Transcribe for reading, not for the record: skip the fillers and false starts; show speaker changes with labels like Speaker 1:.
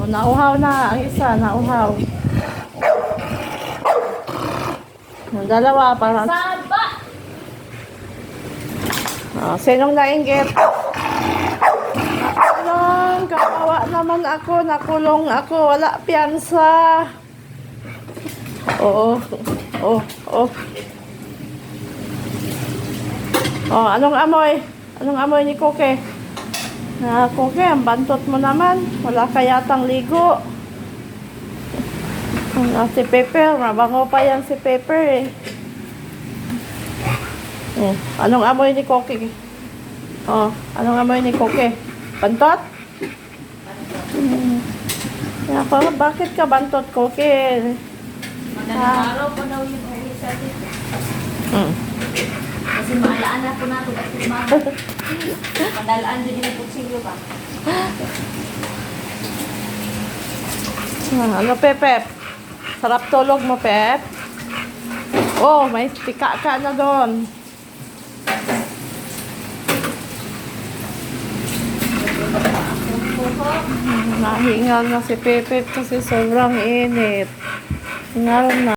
Speaker 1: Oh, nauhaw na. Ang isa, nauhaw. Yung dalawa, parang...
Speaker 2: Saba!
Speaker 1: Oh, sinong nainggit? Nakulong. Kawawa naman ako. Nakulong ako. Wala piyansa. Oo. Oh, oh. Oh, anong amoy? Anong amoy ni Koke? Koke, ang bantot mo naman. Wala ka yatang ligo. Si Pepper, mabango pa yan si Pepper eh. Anong amoy ni Koke? Oh, anong amoy ni Koke? Bantot? Ako, bakit ka bantot, Koke?
Speaker 2: Madaling araw pa daw yung uwi sa dito. Kasi maalaan na po nato kasi madalaan din yung putsilyo ba?
Speaker 1: Ano, Pepep? Sarap tulog mo, Pep? Oh, may tika ka na doon. Nahingal na si Pepep kasi sobrang init. Hingal na.